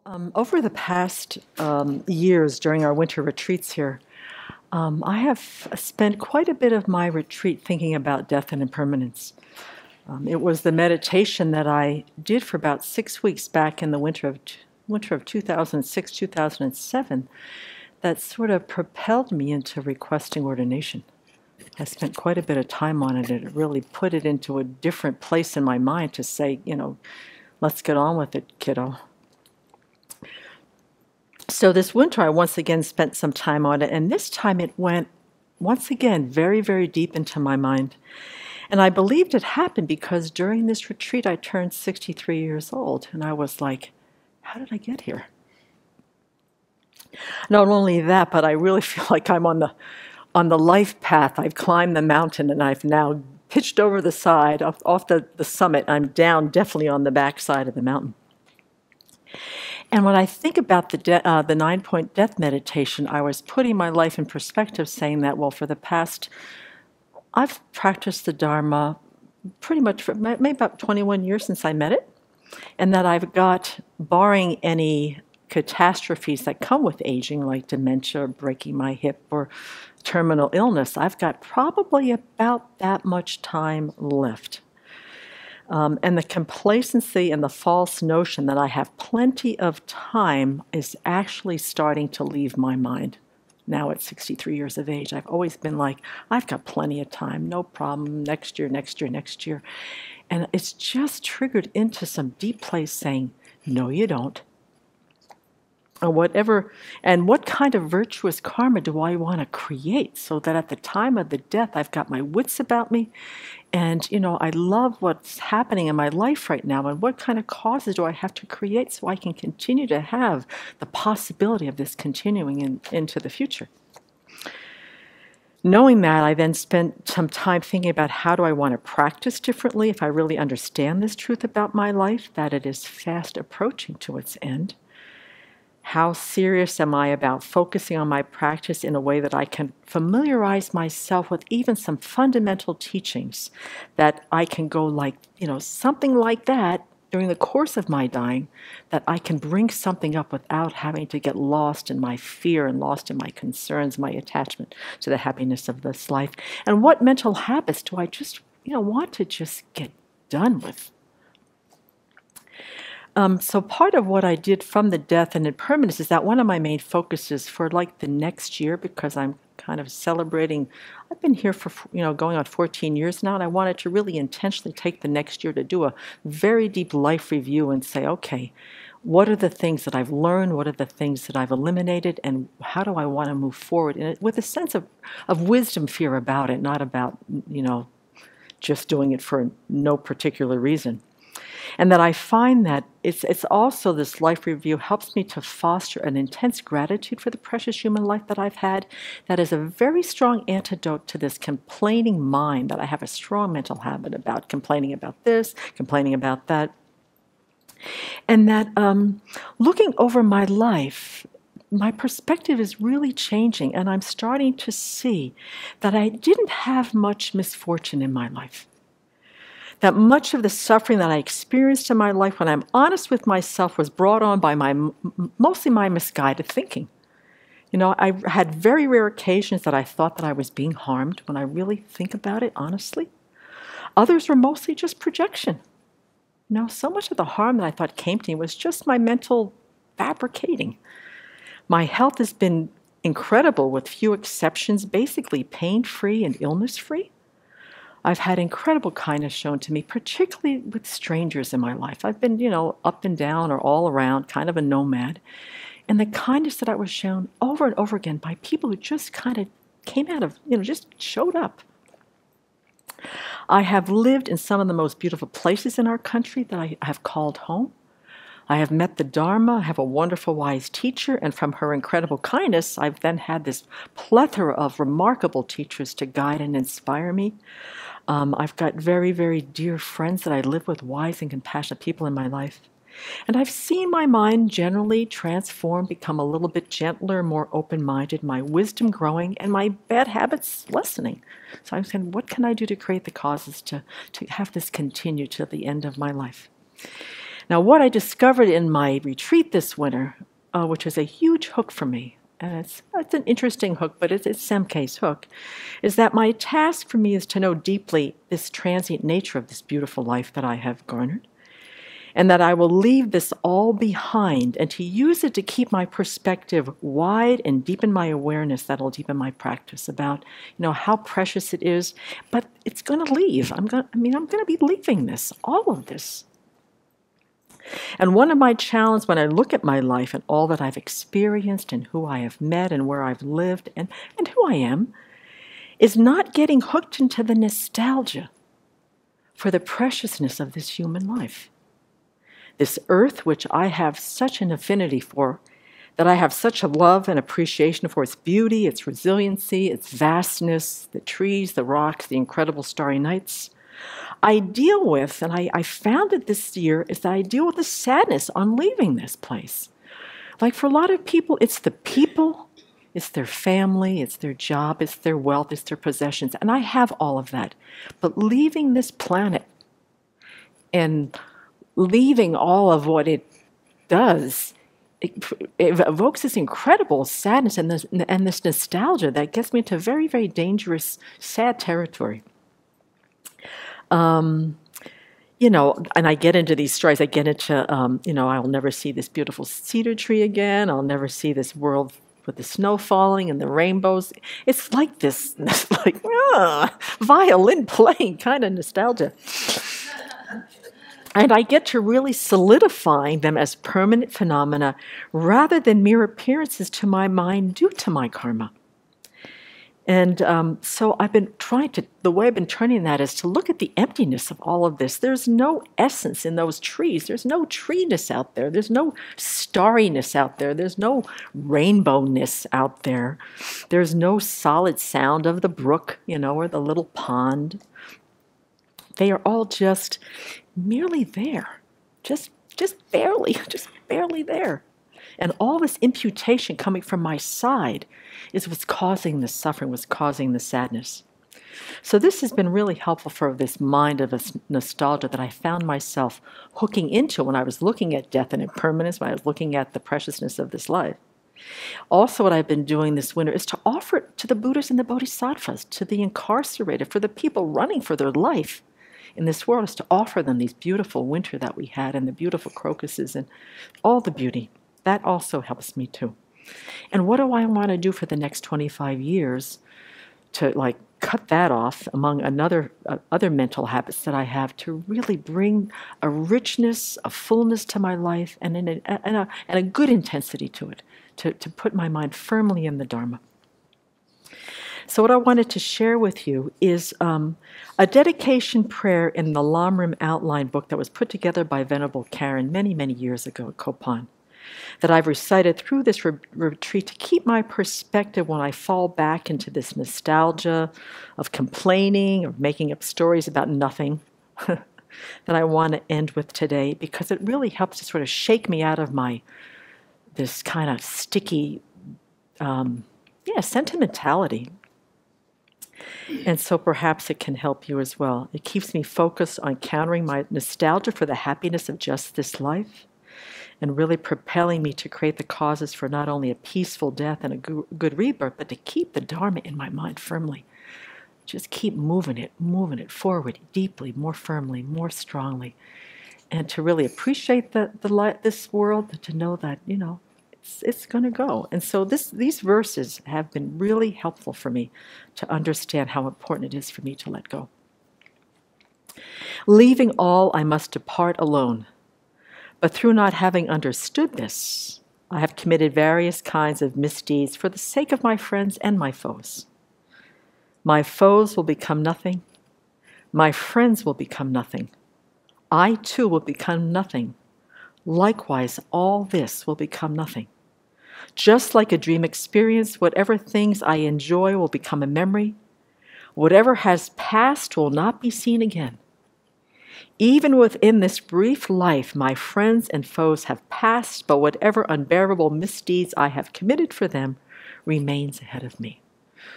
Over the past years during our winter retreats here, I have spent quite a bit of my retreat thinking about death and impermanence. It was the meditation that I did for about 6 weeks back in the winter of 2006, 2007 that sort of propelled me into requesting ordination. I spent quite a bit of time on it, and it really put it into a different place in my mind to say, let's get on with it, kiddo. So this winter, I once again spent some time on it, and this time it went, once again, very, very deep into my mind. And I believed it happened because during this retreat, I turned 63 years old, and I was like, how did I get here? Not only that, but I really feel like I'm on the life path. I've climbed the mountain, and I've now pitched over the side, off the summit. I'm down definitely on the back side of the mountain. And when I think about the 9-point death meditation, I was putting my life in perspective, saying that, well, I've practiced the Dharma pretty much for maybe about 21 years since I met it, and that I've got, barring any catastrophes that come with aging, like dementia, or breaking my hip, or terminal illness, I've got probably about that much time left. And the complacency and the false notion that I have plenty of time is actually starting to leave my mind. Now at 63 years of age, I've always been like, I've got plenty of time, no problem, next year, next year, next year. And it's just triggered into some deep place saying, no, you don't. Or whatever, and what kind of virtuous karma do I want to create so that at the time of the death, I've got my wits about me, and, I love what's happening in my life right now, and what kind of causes do I have to create so I can continue to have the possibility of this continuing into the future. Knowing that, I then spent some time thinking about how do I want to practice differently if I really understand this truth about my life, that it is fast approaching to its end. How serious am I about focusing on my practice in a way that I can familiarize myself with even some fundamental teachings that I can go like, something like that during the course of my dying, that I can bring something up without having to get lost in my fear and lost in my concerns, my attachment to the happiness of this life. And what mental habits do I just, want to just get done with? So part of what I did from the death and impermanence is that one of my main focuses for like the next year, because I'm kind of celebrating, I've been here for, going on 14 years now, and I wanted to really intentionally take the next year to do a very deep life review and say, okay, what are the things that I've learned? What are the things that I've eliminated? And how do I want to move forward in it with a sense of wisdom fear about it, not about, just doing it for no particular reason. And that I find that it's also this life review helps me to foster an intense gratitude for the precious human life that I've had. That is a very strong antidote to this complaining mind that I have a strong mental habit about, complaining about this, complaining about that. And that looking over my life, my perspective is really changing, and I'm starting to see that I didn't have much misfortune in my life. That much of the suffering that I experienced in my life, when I'm honest with myself, was brought on by mostly my misguided thinking. I had very rare occasions that I thought that I was being harmed when I really think about it, honestly. Others were mostly just projection. So much of the harm that I thought came to me was just my mental fabricating. My health has been incredible with few exceptions, basically pain-free and illness-free. I've had incredible kindness shown to me, particularly with strangers in my life. I've been, up and down or all around, kind of a nomad. And the kindness that I was shown over and over again by people who just kind of came out of, just showed up. I have lived in some of the most beautiful places in our country that I have called home. I have met the Dharma, I have a wonderful, wise teacher, and from her incredible kindness, I've then had this plethora of remarkable teachers to guide and inspire me. I've got very, very dear friends that I live with, wise and compassionate people in my life. And I've seen my mind generally transform, become a little bit gentler, more open-minded, my wisdom growing, and my bad habits lessening. So I'm saying, what can I do to create the causes to have this continue to the end of my life? Now, what I discovered in my retreat this winter, which is a huge hook for me, and it's an interesting hook, but it's Semke's hook, is that my task for me is to know deeply this transient nature of this beautiful life that I have garnered, and that I will leave this all behind and to use it to keep my perspective wide and deepen my awareness. That'll deepen my practice about, how precious it is. But it's going to leave. I'm going to be leaving this, all of this. And one of my challenges when I look at my life and all that I've experienced and who I have met and where I've lived and who I am is not getting hooked into the nostalgia for the preciousness of this human life. This earth, which I have such an affinity for, that I have such a love and appreciation for its beauty, its resiliency, its vastness, the trees, the rocks, the incredible starry nights, I deal with, and I found it this year, is that I deal with the sadness on leaving this place. Like for a lot of people, it's the people, it's their family, it's their job, it's their wealth, it's their possessions, and I have all of that. But leaving this planet and leaving all of what it does, it evokes this incredible sadness and this nostalgia that gets me into very, very dangerous, sad territory. And I get into these stories. I get into, I'll never see this beautiful cedar tree again. I'll never see this world with the snow falling and the rainbows. It's like this, violin playing kind of nostalgia. And I get to really solidifying them as permanent phenomena rather than mere appearances to my mind due to my karma. And so the way I've been turning that is to look at the emptiness of all of this. There's no essence in those trees. There's no treeness out there. There's no starriness out there. There's no rainbowness out there. There's no solid sound of the brook, or the little pond. They are all just merely there, just barely there. And all this imputation coming from my side is what's causing the suffering, what's causing the sadness. So this has been really helpful for this mind of a nostalgia that I found myself hooking into when I was looking at death and impermanence, when I was looking at the preciousness of this life. Also, what I've been doing this winter is to offer it to the Buddhas and the Bodhisattvas, to the incarcerated, for the people running for their life in this world, is to offer them these beautiful winter that we had and the beautiful crocuses and all the beauty. That also helps me too. And what do I want to do for the next 25 years to cut that off among other mental habits that I have to really bring a richness, a fullness to my life and a good intensity to it, to put my mind firmly in the Dharma. So what I wanted to share with you is a dedication prayer in the Lamrim outline book that was put together by Venerable Karen many, many years ago at Kopan, that I've recited through this retreat to keep my perspective when I fall back into this nostalgia of complaining or making up stories about nothing that I want to end with today, because it really helps to sort of shake me out of this kind of sticky sentimentality. And so perhaps it can help you as well. It keeps me focused on countering my nostalgia for the happiness of just this life, and really propelling me to create the causes for not only a peaceful death and a good rebirth, but to keep the Dharma in my mind firmly. Just keep moving it forward deeply, more firmly, more strongly, and to really appreciate this world, but to know that, it's going to go. And so these verses have been really helpful for me to understand how important it is for me to let go. Leaving all, I must depart alone. But through not having understood this, I have committed various kinds of misdeeds for the sake of my friends and my foes. My foes will become nothing. My friends will become nothing. I too will become nothing. Likewise, all this will become nothing. Just like a dream experience, whatever things I enjoy will become a memory. Whatever has passed will not be seen again. Even within this brief life, my friends and foes have passed, but whatever unbearable misdeeds I have committed for them remains ahead of me.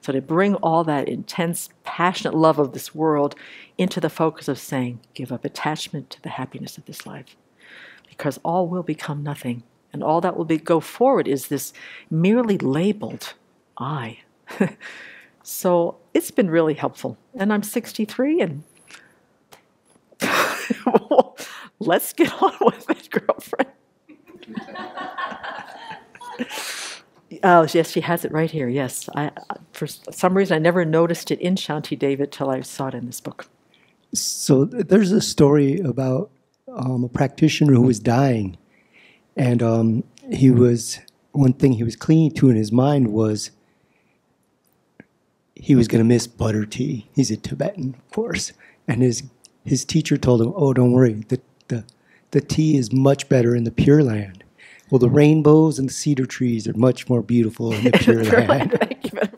So to bring all that intense, passionate love of this world into the focus of saying, give up attachment to the happiness of this life. because all will become nothing. And all that will go forward is this merely labeled I. So it's been really helpful. And I'm 63, and let's get on with it, girlfriend. Oh, yes, she has it right here. Yes. For some reason, I never noticed it in Shanti David till I saw it in this book. So there's a story about a practitioner who was dying. And one thing he was clinging to in his mind was he was going to miss butter tea. He's a Tibetan, of course. And his teacher told him, oh, don't worry, the tea is much better in the Pure Land. Well, the rainbows and the cedar trees are much more beautiful in the Pure Land. Thank you very